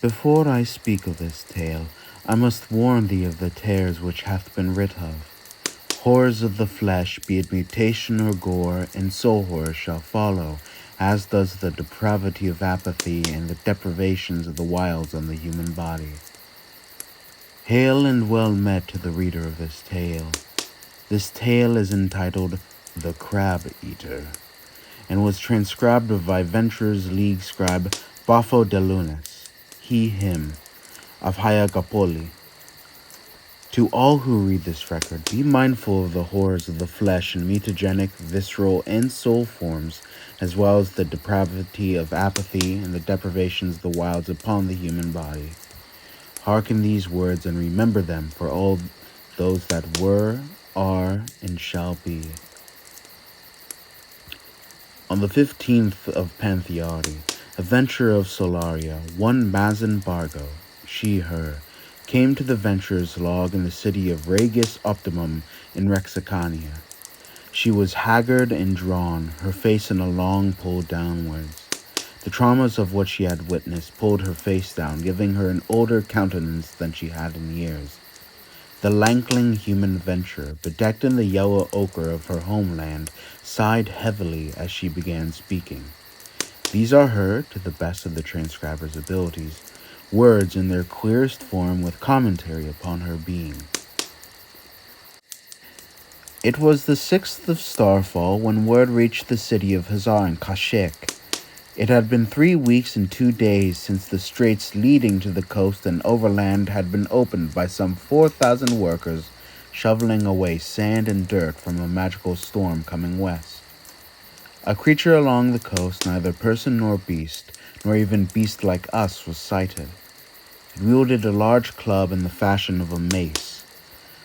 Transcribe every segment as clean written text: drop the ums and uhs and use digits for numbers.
Before I speak of this tale, I must warn thee of the tears which hath been writ of. Horrors of the flesh, be it mutation or gore, and soul horror shall follow, as does the depravity of apathy and the deprivations of the wilds on the human body. Hail and well met to the reader of this tale. This tale is entitled The Crab Eater, and was transcribed by Venture's League scribe Bafo de Lunes, he, him, of Hyagapoli. To all who read this record, be mindful of the horrors of the flesh in mutagenic, visceral, and soul forms, as well as the depravity of apathy and the deprivations of the wilds upon the human body. Hearken these words and remember them for all those that were, are, and shall be. On the 15th of Pantheody, a venturer of Solaria, one Mazin Bargo, she, her, came to the venturer's log in the city of Regis Optimum in Rexicania. She was haggard and drawn, her face in a long pull downwards. The traumas of what she had witnessed pulled her face down, giving her an older countenance than she had in years. The lankling human venturer, bedecked in the yellow ochre of her homeland, sighed heavily as she began speaking. These are her, to the best of the transcriber's abilities, words in their clearest form with commentary upon her being. It was the 6th of Starfall when word reached the city of Hazar in Kha'Sheik. It had been 3 weeks and 2 days since the straits leading to the coast and overland had been opened by some 4,000 workers shoveling away sand and dirt from a magical storm coming west. A creature along the coast, neither person nor beast, nor even beast like us, was sighted. It wielded a large club in the fashion of a mace.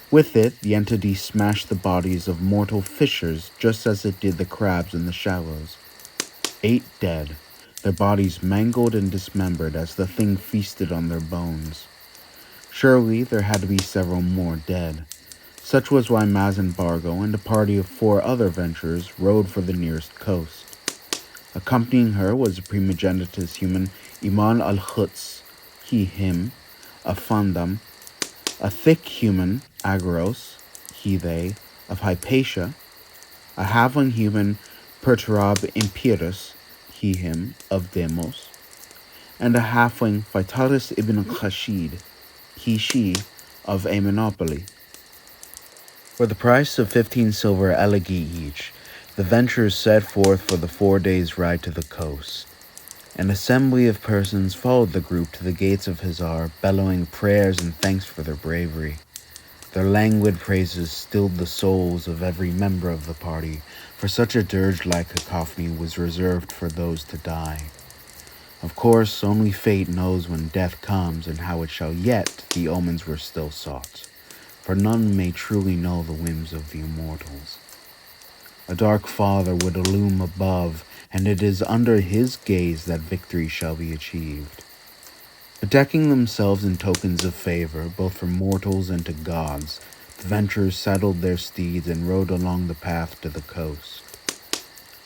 With it, the entity smashed the bodies of mortal fishers just as it did the crabs in the shallows. 8 dead, their bodies mangled and dismembered as the thing feasted on their bones. Surely there had to be several more dead. Such was why Mazin Bargo and a party of 4 other venturers rode for the nearest coast. Accompanying her was a primogenitus human, Iman al-Khutz, he, him, of Fandam, a thick human, Agros, he, they, of Hypatia, a halfling human, Perturab Imperius, he, him, of Demos, and a halfling, Vitalis ibn Kha'Sheik, he, she, of Amenopoly. For the price of 15 silver elegi each, the venturers set forth for the 4 days' ride to the coast. An assembly of persons followed the group to the gates of Hazar, bellowing prayers and thanks for their bravery. Their languid praises stilled the souls of every member of the party, for such a dirge-like cacophony was reserved for those to die. Of course, only fate knows when death comes and how it shall, yet the omens were still sought, for none may truly know the whims of the immortals. A dark father would illume above, and it is under his gaze that victory shall be achieved. Bedecking themselves in tokens of favor, both for mortals and to gods, the venturers saddled their steeds and rode along the path to the coast.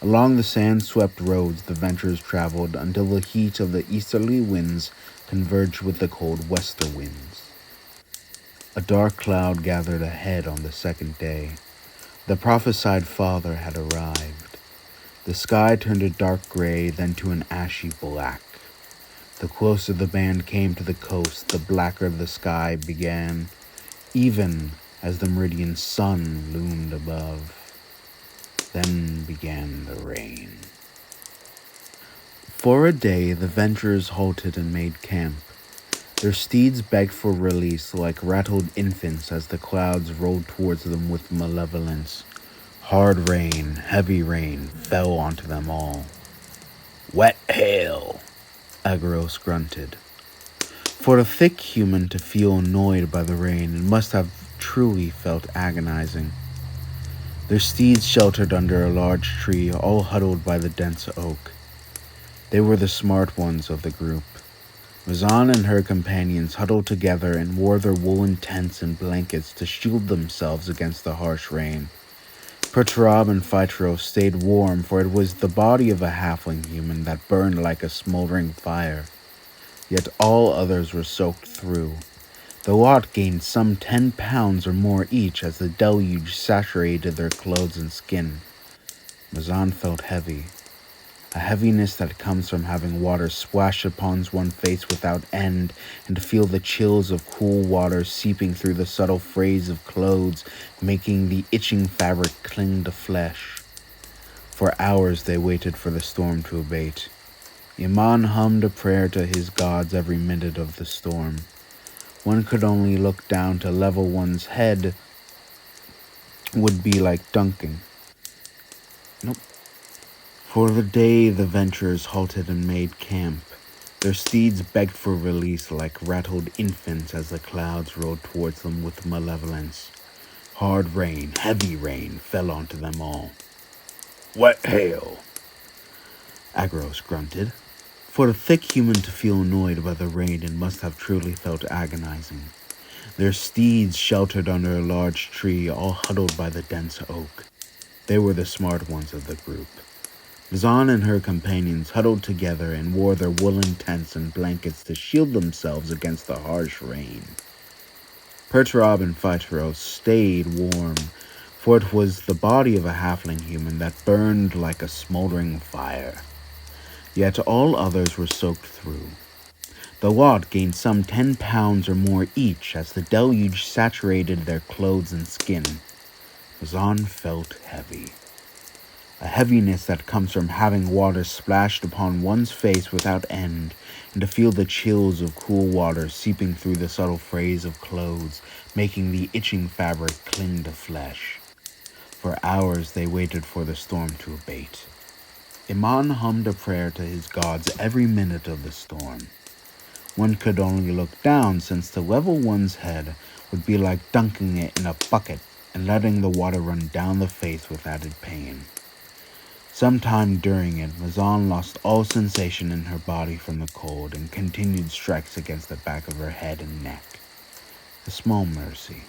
Along the sand-swept roads the venturers traveled until the heat of the easterly winds converged with the cold wester winds. A dark cloud gathered ahead on the 2nd day. The prophesied father had arrived. The sky turned a dark gray, then to an ashy black. The closer the band came to the coast, the blacker the sky began, even as the meridian sun loomed above. Then began the rain. For a day, the venturers halted and made camp. Their steeds begged for release like rattled infants as the clouds rolled towards them with malevolence. Hard rain, heavy rain, fell onto them all. "Wet hail," Agros grunted. For a thick human to feel annoyed by the rain, it must have truly felt agonizing. Their steeds sheltered under a large tree, all huddled by the dense oak. They were the smart ones of the group. Razan and her companions huddled together and wore their woolen tents and blankets to shield themselves against the harsh rain. Perturab and Phytro stayed warm, for it was the body of a halfling human that burned like a smoldering fire. yet all others were soaked through. The lot gained some 10 pounds or more each as the deluge saturated their clothes and skin. Mazan felt heavy, a heaviness that comes from having water splash upon one's face without end, and to feel the chills of cool water seeping through the subtle frays of clothes, making the itching fabric cling to flesh. For hours they waited for the storm to abate. Iman hummed a prayer to his gods every minute of the storm. One could only look down to level one's head would be like dunking. For the day the Venturers halted and made camp. Their steeds begged for release like rattled infants as the clouds rolled towards them with malevolence. Hard rain, heavy rain, fell onto them all. "Wet hail," Agros grunted. For a thick human to feel annoyed by the rain, it must have truly felt agonizing. Their steeds sheltered under a large tree, all huddled by the dense oak. They were the smart ones of the group. Zan and her companions huddled together and wore their woolen tents and blankets to shield themselves against the harsh rain. Perturab and Phyteros stayed warm, for it was the body of a halfling human that burned like a smoldering fire. Yet all others were soaked through. The lot gained some 10 pounds or more each as the deluge saturated their clothes and skin. Zan felt heavy. A heaviness that comes from having water splashed upon one's face without end, and to feel the chills of cool water seeping through the subtle frays of clothes, making the itching fabric cling to flesh. For hours they waited for the storm to abate. Iman hummed a prayer to his gods every minute of the storm. One could only look down, since to level one's head would be like dunking it in a bucket and letting the water run down the face with added pain. Sometime during it, Mazan lost all sensation in her body from the cold and continued strikes against the back of her head and neck. A small mercy.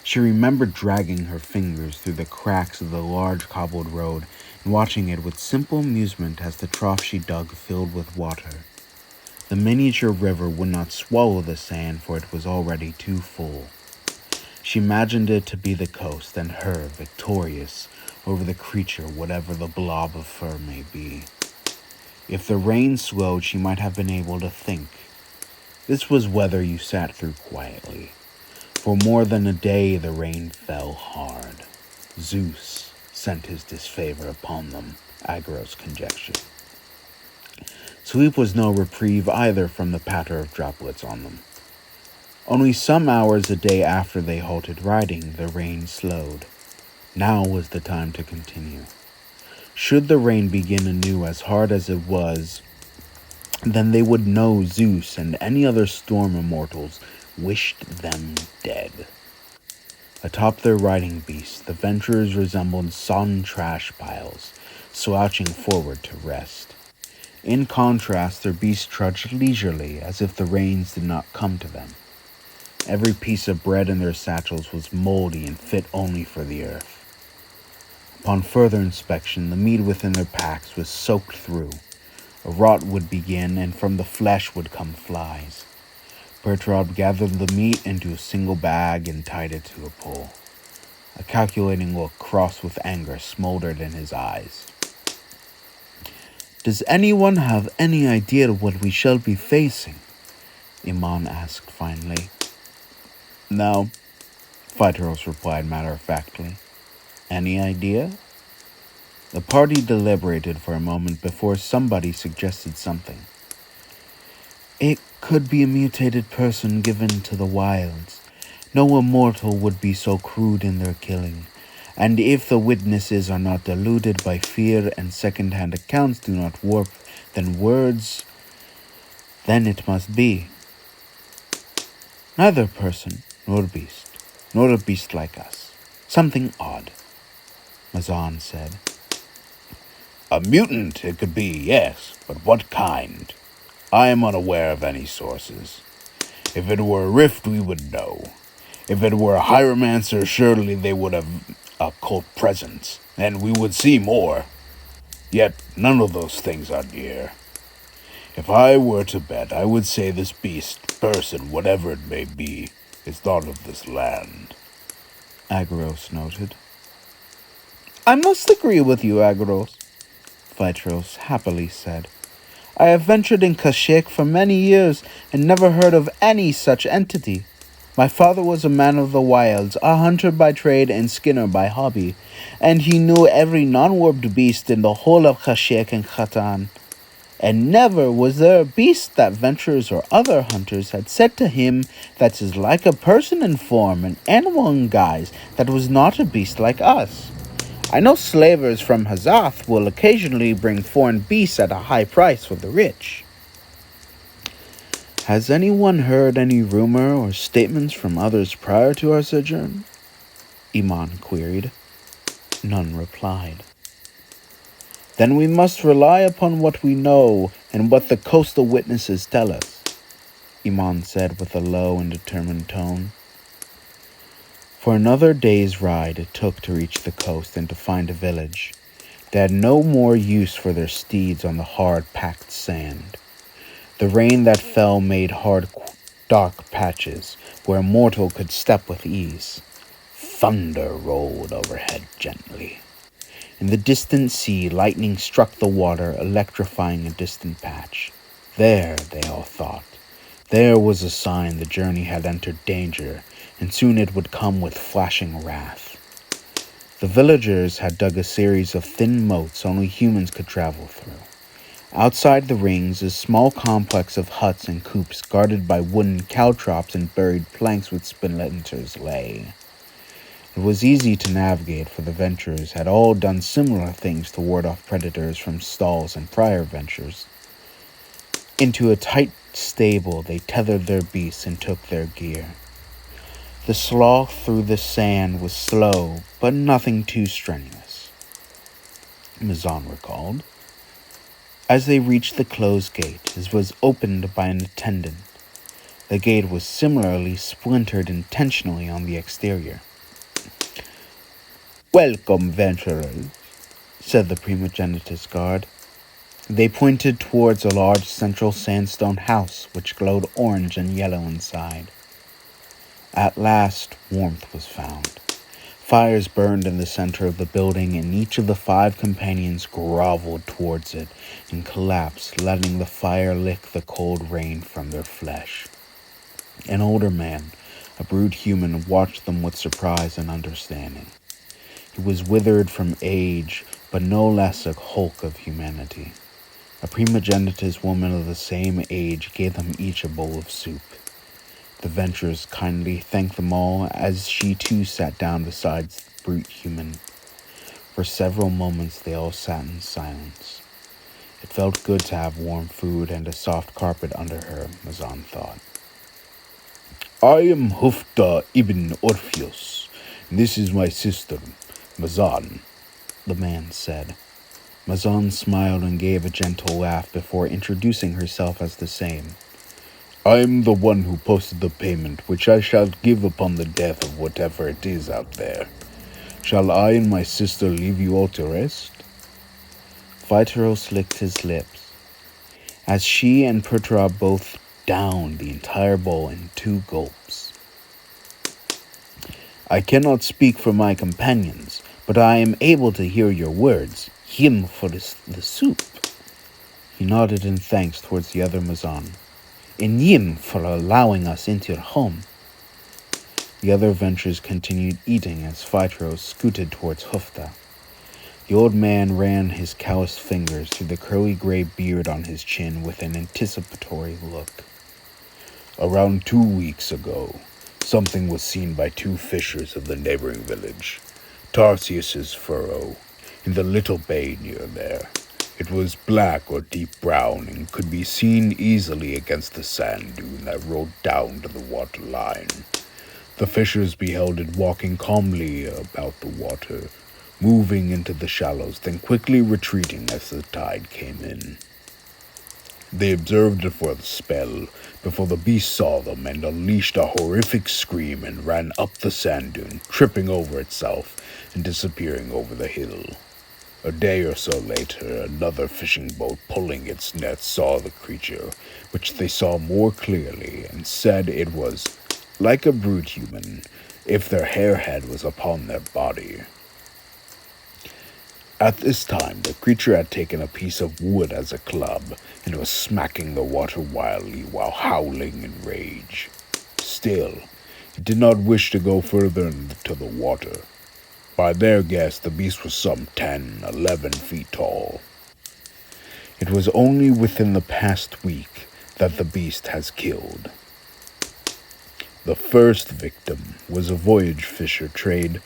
She remembered dragging her fingers through the cracks of the large cobbled road and watching it with simple amusement as the trough she dug filled with water. The miniature river would not swallow the sand, for it was already too full. She imagined it to be the coast, and her victorious over the creature, whatever the blob of fur may be. If the rain slowed, she might have been able to think. This was weather you sat through quietly. For more than a day the rain fell hard. Zeus sent his disfavor upon them, Agros conjectured. Sleep was no reprieve either from the patter of droplets on them. Only some hours a day after they halted riding, the rain slowed. Now was the time to continue. Should the rain begin anew as hard as it was, then they would know Zeus and any other storm immortals wished them dead. Atop their riding beasts, the Venturers resembled sodden trash piles, slouching forward to rest. In contrast, their beasts trudged leisurely, as if the rains did not come to them. Every piece of bread in their satchels was moldy and fit only for the earth. Upon further inspection, the meat within their packs was soaked through. A rot would begin, and from the flesh would come flies. Perturab gathered the meat into a single bag and tied it to a pole. A calculating look crossed with anger smoldered in his eyes. "Does anyone have any idea of what we shall be facing?" Iman asked finally. "No," Phyteros replied matter-of-factly. "Any idea?" The party deliberated for a moment before somebody suggested something. "It could be a mutated person given to the wilds. No immortal would be so crude in their killing. And if the witnesses are not deluded by fear and second-hand accounts do not warp then words, then it must be. Neither person nor beast, nor a beast like us. Something odd," Mazan said. "A mutant it could be, yes, but what kind? I am unaware of any sources. If it were a rift, we would know. If it were a hieromancer, surely they would have a cult presence, and we would see more. Yet none of those things are near. If I were to bet, I would say this beast, person, whatever it may be, is not of this land, Agros noted. I must agree with you, Agros, Vitros happily said. I have ventured in Kha'Sheik for many years and never heard of any such entity. My father was a man of the wilds, a hunter by trade and skinner by hobby, and he knew every non-warped beast in the whole of Kha'Sheik and Khatan. And never was there a beast that venturers or other hunters had said to him that is like a person in form, an animal in guise, that was not a beast like us. I know slavers from Hazath will occasionally bring foreign beasts at a high price for the rich. Has anyone heard any rumor or statements from others prior to our sojourn? Iman queried. None replied. Then we must rely upon what we know and what the coastal witnesses tell us, Iman said with a low and determined tone. For another day's ride it took to reach the coast and to find a village. They had no more use for their steeds on the hard, packed sand. The rain that fell made hard, dark patches where a mortal could step with ease. Thunder rolled overhead gently. In the distant sea, lightning struck the water, electrifying a distant patch. There, they all thought. There was a sign the journey had entered danger, and soon it would come with flashing wrath. The villagers had dug a series of thin moats only humans could travel through. Outside the rings, a small complex of huts and coops guarded by wooden caltrops and buried planks with splinters lay. It was easy to navigate, for the venturers had all done similar things to ward off predators from stalls in prior ventures. Into a tight stable they tethered their beasts and took their gear. The sloth through the sand was slow, but nothing too strenuous, Mazan recalled. As they reached the closed gate, it was opened by an attendant. The gate was similarly splintered intentionally on the exterior. Welcome, venturers, said the primogenitus guard. They pointed towards a large central sandstone house which glowed orange and yellow inside. At last, warmth was found. Fires burned in the center of the building, and each of the 5 companions groveled towards it and collapsed, letting the fire lick the cold rain from their flesh. An older man, a brute human, watched them with surprise and understanding. He was withered from age, but no less a hulk of humanity. A primogenitus woman of the same age gave them each a bowl of soup. The venturers kindly thanked them all as she too sat down beside the brute human. For several moments they all sat in silence. It felt good to have warm food and a soft carpet under her, Mazan thought. I am Hufta ibn Orpheus, and this is my sister, Mazan, the man said. Mazan smiled and gave a gentle laugh before introducing herself as the same. I am the one who posted the payment, which I shall give upon the death of whatever it is out there. Shall I and my sister leave you all to rest? Vitros licked his lips, as she and Pertra both downed the entire bowl in 2 gulps. I cannot speak for my companions, but I am able to hear your words. Him for the soup. He nodded in thanks towards the other Mazan. And Yim for allowing us into your home. The other venturers continued eating as Vitros scooted towards Hufta. The old man ran his calloused fingers through the curly gray beard on his chin with an anticipatory look. Around 2 weeks ago, something was seen by 2 fishers of the neighboring village, Tarsius's Furrow, in the little bay near there. It was black or deep brown and could be seen easily against the sand dune that rolled down to the water line. The fishers beheld it walking calmly about the water, moving into the shallows, then quickly retreating as the tide came in. They observed it for a spell before the beast saw them and unleashed a horrific scream and ran up the sand dune, tripping over itself and disappearing over the hill. A day or so later, another fishing boat pulling its nets saw the creature, which they saw more clearly, and said it was like a brute human, if their hair head was upon their body. At this time, the creature had taken a piece of wood as a club, and was smacking the water wildly while howling in rage. Still, it did not wish to go further into the water. By their guess, the beast was some 10, 11 feet tall. It was only within the past week that the beast has killed. The first victim was a voyage fisher trade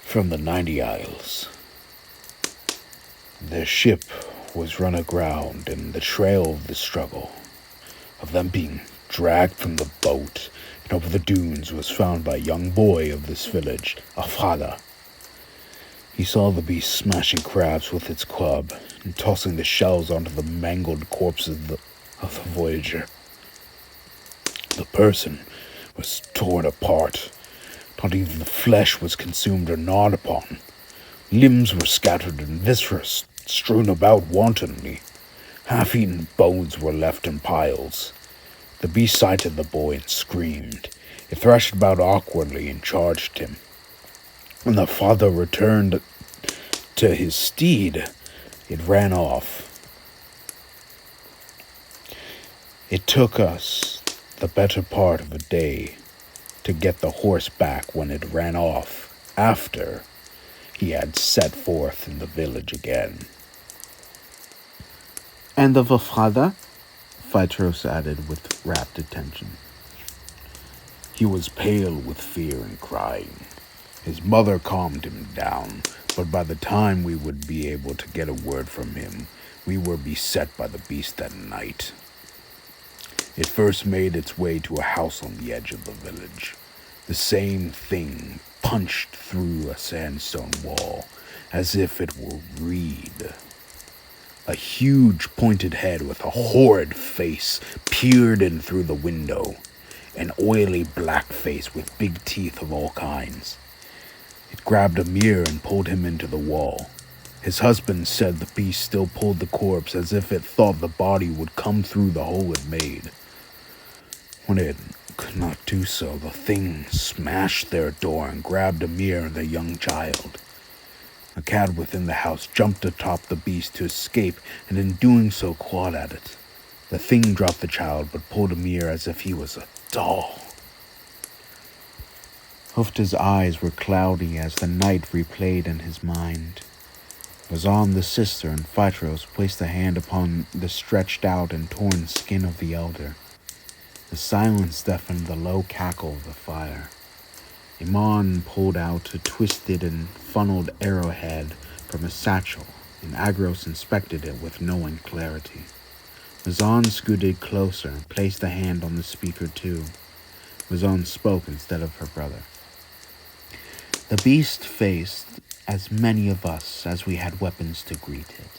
from the 90 Isles. Their ship was run aground, and the trail of the struggle, of them being dragged from the boat and over the dunes, was found by a young boy of this village, Afada. He saw the beast smashing crabs with its club and tossing the shells onto the mangled corpses of the voyager. The person was torn apart. Not even the flesh was consumed or gnawed upon. Limbs were scattered and viscera strewn about wantonly. Half-eaten bones were left in piles. The beast sighted the boy and screamed. It thrashed about awkwardly and charged him. When the father returned to his steed, it ran off. It took us the better part of a day to get the horse back when it ran off after he had set forth in the village again. And of a father? Vitros added with rapt attention. He was pale with fear and crying. His mother calmed him down, but by the time we would be able to get a word from him, we were beset by the beast at night. It first made its way to a house on the edge of the village. The same thing punched through a sandstone wall, as if it were reed. A huge pointed head with a horrid face peered in through the window, an oily black face with big teeth of all kinds. It grabbed a mirror and pulled him into the wall. His husband said the beast still pulled the corpse as if it thought the body would come through the hole it made. When it could not do so, the thing smashed their door and grabbed a mirror and the young child. A cat within the house jumped atop the beast to escape, and in doing so clawed at it. The thing dropped the child, but pulled a mirror as if he was a doll. Hufta's eyes were cloudy as the night replayed in his mind. Razan the sister and Phytros placed a hand upon the stretched out and torn skin of the elder. The silence deafened the low cackle of the fire. Iman pulled out a twisted and funneled arrowhead from a satchel, and Agros inspected it with knowing clarity. Razan scooted closer and placed a hand on the speaker too. Razan spoke instead of her brother. The beast faced as many of us as we had weapons to greet it.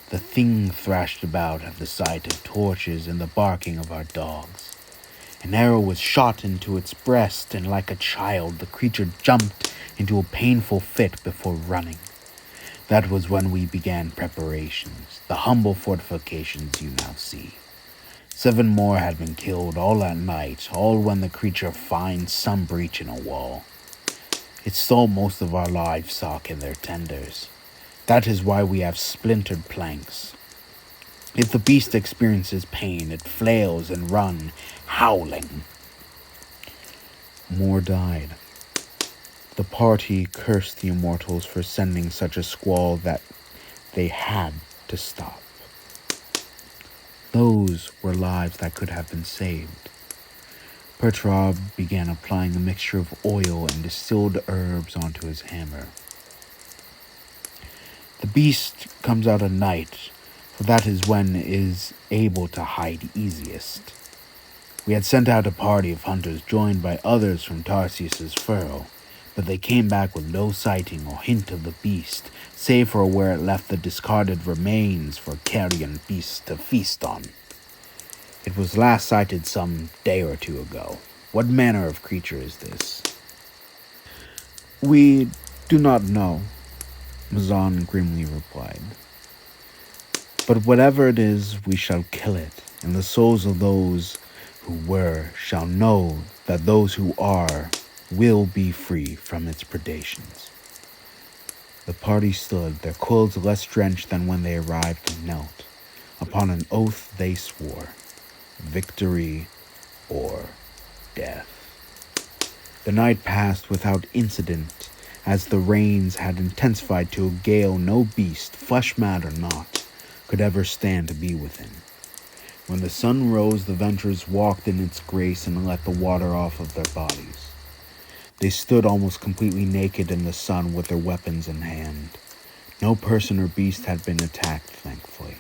The thing thrashed about at the sight of torches and the barking of our dogs. An arrow was shot into its breast, and like a child, the creature jumped into a painful fit before running. That was when we began preparations, the humble fortifications you now see. 7 more had been killed all at night, all when the creature finds some breach in a wall. It stole most of our livestock and their tenders. That is why we have splintered planks. If the beast experiences pain, it flails and runs, howling. More died. The party cursed the immortals for sending such a squall that they had to stop. Those were lives that could have been saved. Pertrab began applying a mixture of oil and distilled herbs onto his hammer. The beast comes out at night, for that is when it is able to hide easiest. We had sent out a party of hunters joined by others from Tarsius's furrow, but they came back with no sighting or hint of the beast, save for where it left the discarded remains for carrion beasts to feast on. It was last sighted some day or two ago. What manner of creature is this? We do not know. Mazan grimly replied. But whatever it is, we shall kill it, and the souls of those who were shall know that those who are will be free from its predations. The party stood, their clothes less drenched than when they arrived, and knelt. Upon an oath they swore, victory or death. The night passed without incident, as the rains had intensified to a gale no beast, flesh-mad or not, could ever stand to be within. When the sun rose, the Venturers walked in its grace and let the water off of their bodies. They stood almost completely naked in the sun with their weapons in hand. No person or beast had been attacked, thankfully.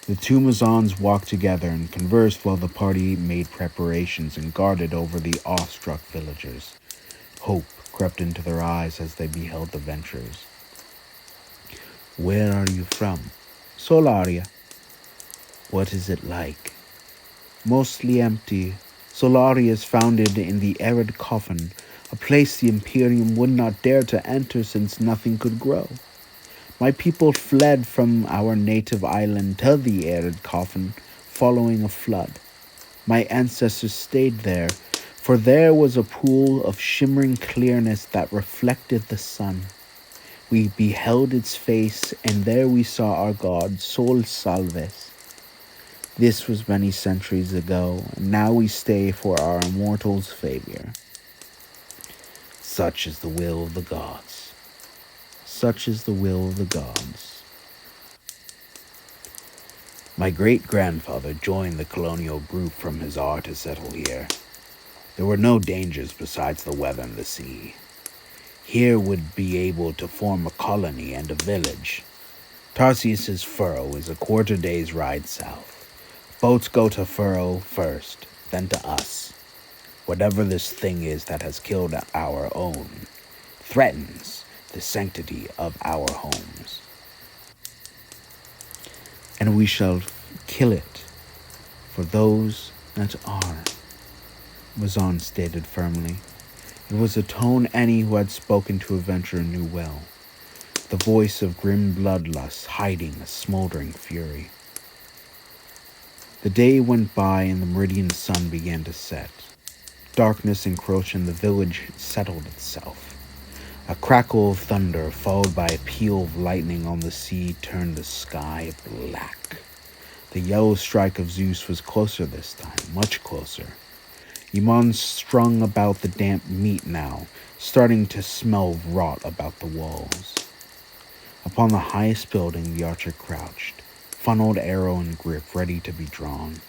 The two Mazans walked together and conversed while the party made preparations and guarded over the awestruck villagers. Hope crept into their eyes as they beheld the Venturers. "Where are you from?" "Solaria." "What is it like?" "Mostly empty. Solaria is founded in the arid coffin, a place the Imperium would not dare to enter since nothing could grow. My people fled from our native island to the arid coffin following a flood. My ancestors stayed there, for there was a pool of shimmering clearness that reflected the sun. We beheld its face, and there we saw our god, Sol Salves. This was many centuries ago, and now we stay for our immortal's failure." "Such is the will of the gods." "Such is the will of the gods." "My great-grandfather joined the colonial group from Hazar to settle here. There were no dangers besides the weather and the sea. Here would be able to form a colony and a village. Tarsius's Furrow is a quarter day's ride south. Boats go to Furrow first, then to us. Whatever this thing is that has killed our own threatens the sanctity of our homes." "And we shall kill it for those that are," Mazan stated firmly. It was a tone any who had spoken to a Venturer knew well, the voice of grim bloodlust hiding a smoldering fury. The day went by and the meridian sun began to set. Darkness encroached and the village settled itself. A crackle of thunder, followed by a peal of lightning on the sea, turned the sky black. The yellow strike of Zeus was closer this time, much closer. Iman strung about the damp meat now, starting to smell rot about the walls. Upon the highest building, the archer crouched, funneled arrow in grip, ready to be drawn.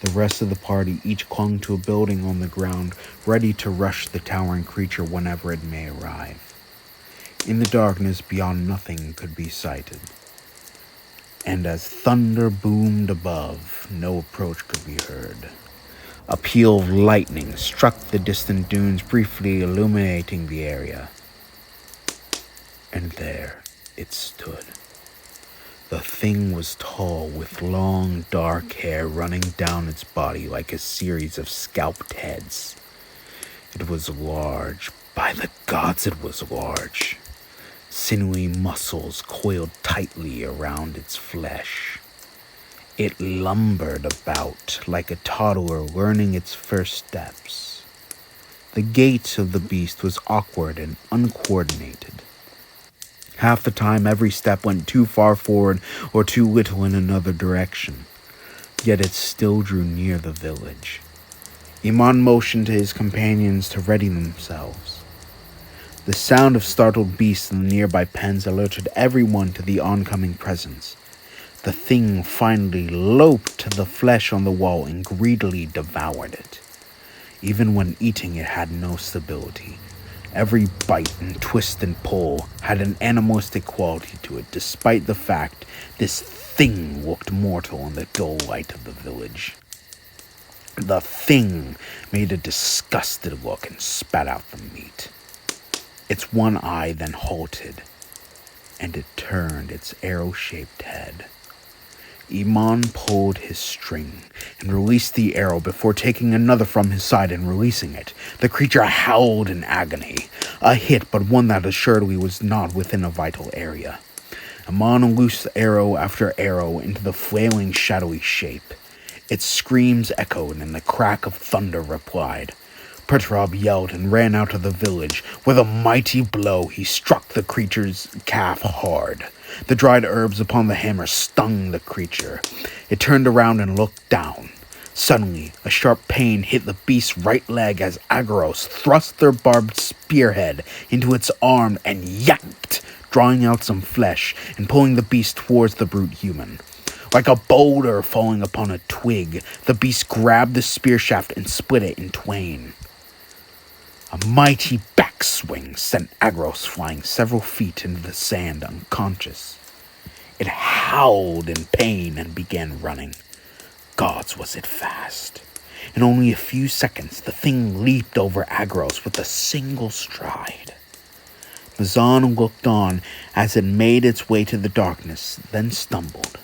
The rest of the party each clung to a building on the ground, ready to rush the towering creature whenever it may arrive. In the darkness beyond, nothing could be sighted. And as thunder boomed above, no approach could be heard. A peal of lightning struck the distant dunes, briefly illuminating the area. And there it stood. The thing was tall, with long, dark hair running down its body like a series of scalped heads. It was large. By the gods, it was large. Sinewy muscles coiled tightly around its flesh. It lumbered about like a toddler learning its first steps. The gait of the beast was awkward and uncoordinated. Half the time, every step went too far forward or too little in another direction. Yet it still drew near the village. Iman motioned to his companions to ready themselves. The sound of startled beasts in the nearby pens alerted everyone to the oncoming presence. The thing finally loped to the flesh on the wall and greedily devoured it. Even when eating, it had no stability. Every bite and twist and pull had an animalistic quality to it, despite the fact this thing looked mortal in the dull light of the village. The thing made a disgusted look and spat out the meat. Its one eye then halted, and it turned its arrow-shaped head. Iman pulled his string and released the arrow before taking another from his side and releasing it. The creature howled in agony. A hit, but one that assuredly was not within a vital area. Iman loosed arrow after arrow into the flailing, shadowy shape. Its screams echoed, and the crack of thunder replied. Perturab yelled and ran out of the village. With a mighty blow, he struck the creature's calf hard. The dried herbs upon the hammer stung the creature. It turned around and looked down. Suddenly, a sharp pain hit the beast's right leg as Agros thrust their barbed spearhead into its arm and yanked, drawing out some flesh and pulling the beast towards the brute human. Like a boulder falling upon a twig, the beast grabbed the spear shaft and split it in twain. A mighty backswing sent Agros flying several feet into the sand unconscious. It howled in pain and began running. Gods, was it fast. In only a few seconds, the thing leaped over Agros with a single stride. Mazan looked on as it made its way to the darkness, then stumbled.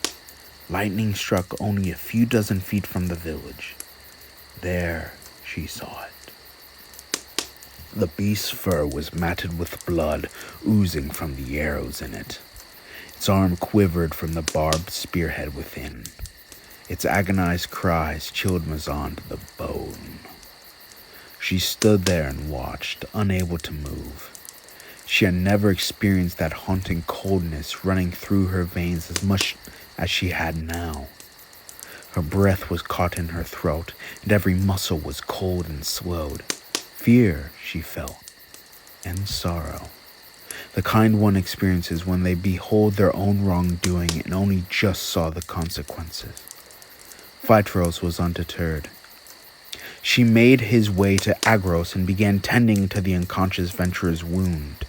Lightning struck only a few dozen feet from the village. There she saw it. The beast's fur was matted with blood oozing from the arrows in it. Its arm quivered from the barbed spearhead within. Its agonized cries chilled Mazan to the bone. She stood there and watched, unable to move. She had never experienced that haunting coldness running through her veins as much as she had now. Her breath was caught in her throat, and every muscle was cold and slowed. Fear, she felt, and sorrow. The kind one experiences when they behold their own wrongdoing and only just saw the consequences. Phytros was undeterred. She made his way to Agros and began tending to the unconscious Venturer's wound.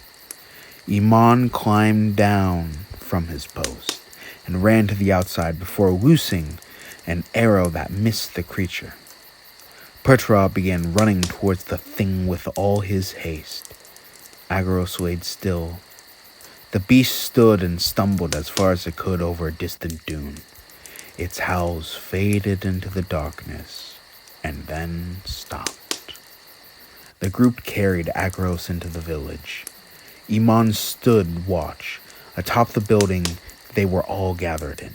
Iman climbed down from his post and ran to the outside before loosing an arrow that missed the creature. Perturab began running towards the thing with all his haste. Agros laid still. The beast stood and stumbled as far as it could over a distant dune. Its howls faded into the darkness, and then stopped. The group carried Agros into the village. Iman stood watch. Atop the building they were all gathered in.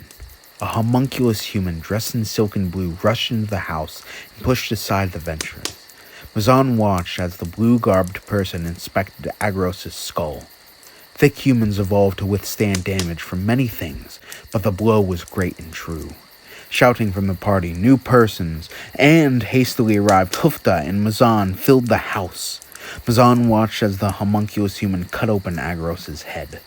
A homunculus human dressed in silken blue rushed into the house and pushed aside the Venturers. Mazan watched as the blue-garbed person inspected Agros' skull. Thick humans evolved to withstand damage from many things, but the blow was great and true. Shouting from the party, new persons, and hastily arrived Hufta and Mazan filled the house. Mazan watched as the homunculus human cut open Agros' head.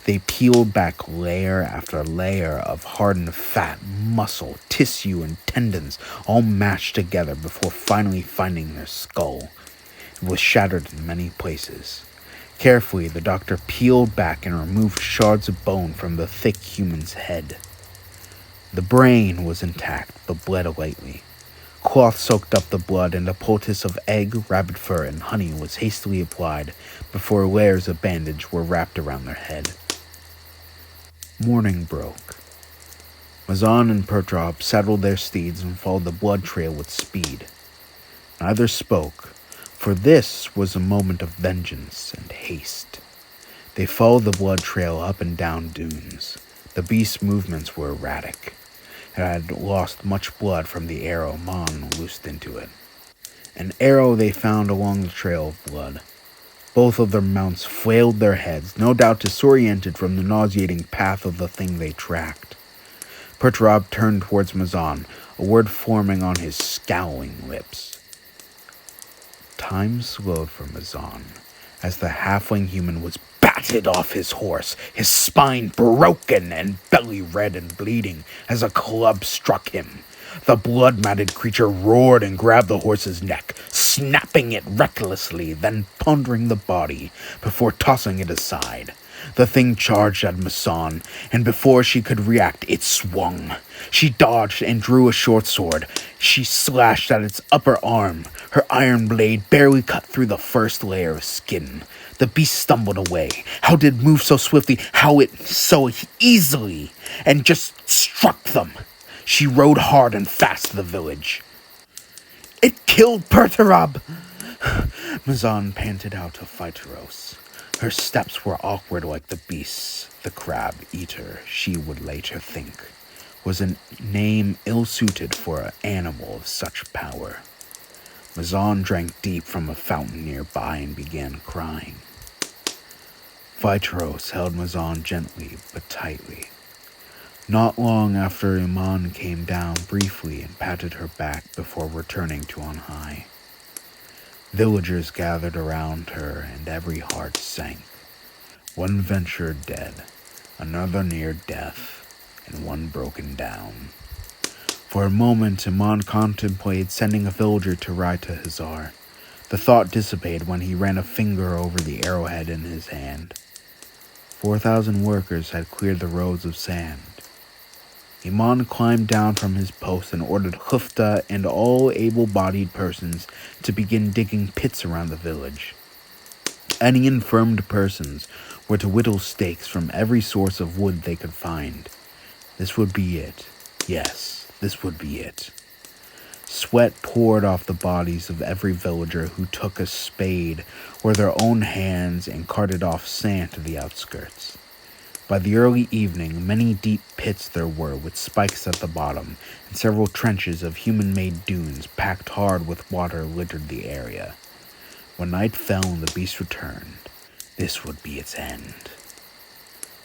They peeled back layer after layer of hardened fat, muscle, tissue, and tendons, all mashed together before finally finding their skull. It was shattered in many places. Carefully, the doctor peeled back and removed shards of bone from the thick human's head. The brain was intact, but bled lightly. Cloth soaked up the blood, and a poultice of egg, rabbit fur, and honey was hastily applied before layers of bandage were wrapped around their head. Morning broke. Mazan and Perturab saddled their steeds and followed the blood trail with speed. Neither spoke, for this was a moment of vengeance and haste. They followed the blood trail up and down dunes. The beast's movements were erratic. It had lost much blood from the arrow Mon loosed into it. An arrow they found along the trail of blood. Both of their mounts flailed their heads, no doubt disoriented from the nauseating path of the thing they tracked. Perturab turned towards Mazan, a word forming on his scowling lips. Time slowed for Mazan, as the halfling human was batted off his horse, his spine broken and belly red and bleeding as a club struck him. The blood-matted creature roared and grabbed the horse's neck, snapping it recklessly, then pondering the body before tossing it aside. The thing charged at Masan, and before she could react, it swung. She dodged and drew a short sword. She slashed at its upper arm. Her iron blade barely cut through the first layer of skin. The beast stumbled away. How did it move so swiftly? How it so easily? And just struck them. She rode hard and fast to the village. It killed Perturab! Mazan panted out to Phyteros. Her steps were awkward like the beast's. The crab eater, she would later think, was a name ill-suited for an animal of such power. Mazan drank deep from a fountain nearby and began crying. Phyteros held Mazan gently but tightly. Not long after, Iman came down briefly and patted her back before returning to on high. Villagers gathered around her, and every heart sank. One ventured dead, another near death, and one broken down. For a moment, Iman contemplated sending a villager to ride to Hazar. The thought dissipated when he ran a finger over the arrowhead in his hand. 4,000 workers had cleared the roads of sand. Iman climbed down from his post and ordered Hufta and all able-bodied persons to begin digging pits around the village. Any infirmed persons were to whittle stakes from every source of wood they could find. This would be it. Yes, this would be it. Sweat poured off the bodies of every villager who took a spade or their own hands and carted off sand to the outskirts. By the early evening, many deep pits there were with spikes at the bottom, and several trenches of human-made dunes packed hard with water littered the area. When night fell and the beast returned, this would be its end.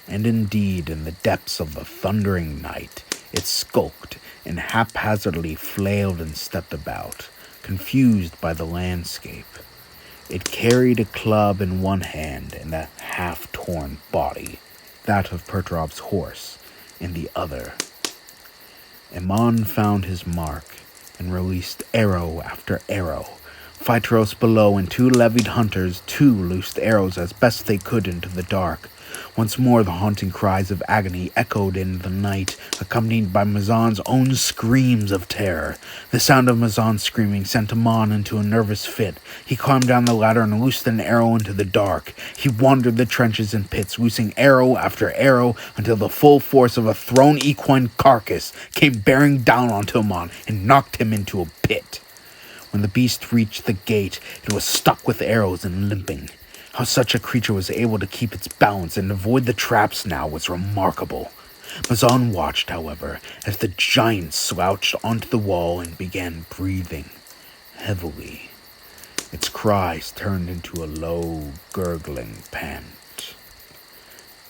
And indeed, in the depths of the thundering night, it skulked and haphazardly flailed and stepped about, confused by the landscape. It carried a club in one hand and a half-torn body, that of Perturab's horse, in the other. Iman found his mark and released arrow after arrow. Phyteros below and 2 levied hunters too loosed arrows as best they could into the dark. Once more the haunting cries of agony echoed in the night, accompanied by Mazan's own screams of terror. The sound of Mazan's screaming sent Iman into a nervous fit. He climbed down the ladder and loosed an arrow into the dark. He wandered the trenches and pits, loosing arrow after arrow, until the full force of a thrown equine carcass came bearing down onto Iman and knocked him into a pit. When the beast reached the gate, it was stuck with arrows and limping. How such a creature was able to keep its balance and avoid the traps now was remarkable. Mazan watched, however, as the giant slouched onto the wall and began breathing heavily. Its cries turned into a low, gurgling pant.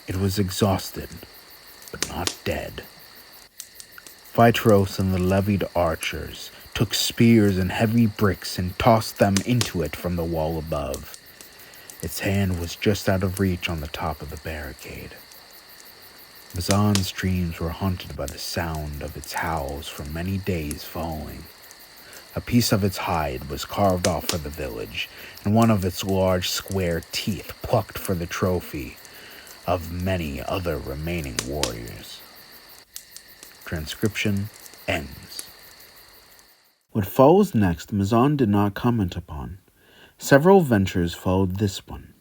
It was exhausted, but not dead. Phyteros and the levied archers took spears and heavy bricks and tossed them into it from the wall above. Its hand was just out of reach on the top of the barricade. Mazan's dreams were haunted by the sound of its howls for many days following. A piece of its hide was carved off for the village, and one of its large square teeth plucked for the trophy of many other remaining warriors. Transcription ends. What follows next, Mazan did not comment upon. Several ventures followed this one.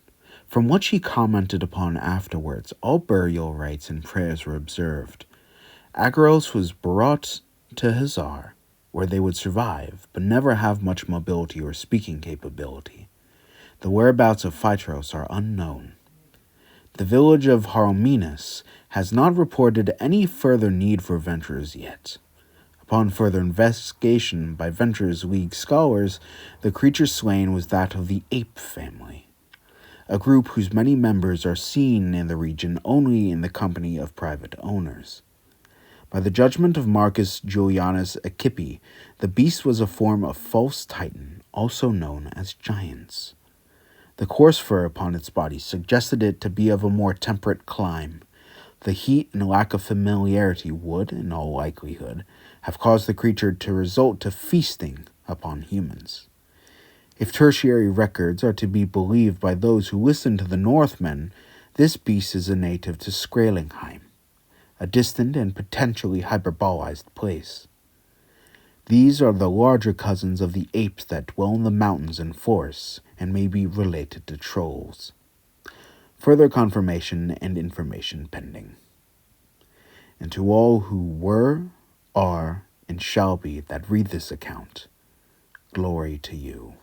From what she commented upon afterwards, all burial rites and prayers were observed. Agaros was brought to Hazar, where they would survive, but never have much mobility or speaking capability. The whereabouts of Phyteros are unknown. The village of Harominas has not reported any further need for venturers yet. Upon further investigation by Venturers League scholars, the creature slain was that of the ape family, a group whose many members are seen in the region only in the company of private owners. By the judgment of Marcus Julianus Accipi, the beast was a form of false titan, also known as giants. The coarse fur upon its body suggested it to be of a more temperate clime. The heat and lack of familiarity would, in all likelihood, have caused the creature to resort to feasting upon humans. If tertiary records are to be believed by those who listened to the Northmen, This beast is a native to Skraelingheim, a distant and potentially hyperbolized place. These are the larger cousins of the apes that dwell in the mountains and forests and may be related to trolls. Further confirmation and information pending. And to all who were, are, and shall be that read this account, glory to you.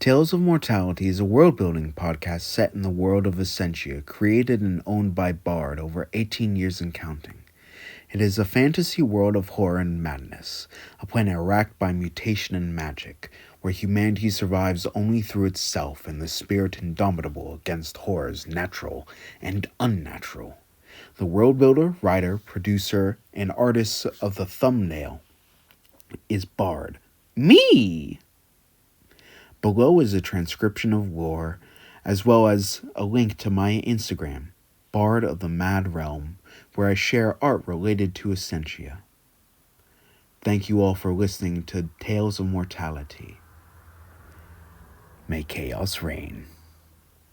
Tales of Mortality is a world-building podcast set in the world of Asenscia, created and owned by Bard over 18 years and counting. It is a fantasy world of horror and madness, a planet racked by mutation and magic, where humanity survives only through itself and the Spirit Indomitable against horrors natural and unnatural. The Worldbuilder, writer, producer, and artist of the thumbnail is Bard. Me! Below is a transcription of lore, as well as a link to my Instagram, Bard of the Mad Realm, where I share art related to Asenscia. Thank you all for listening to Tales of Mortality. May chaos reign.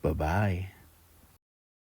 Bye-bye.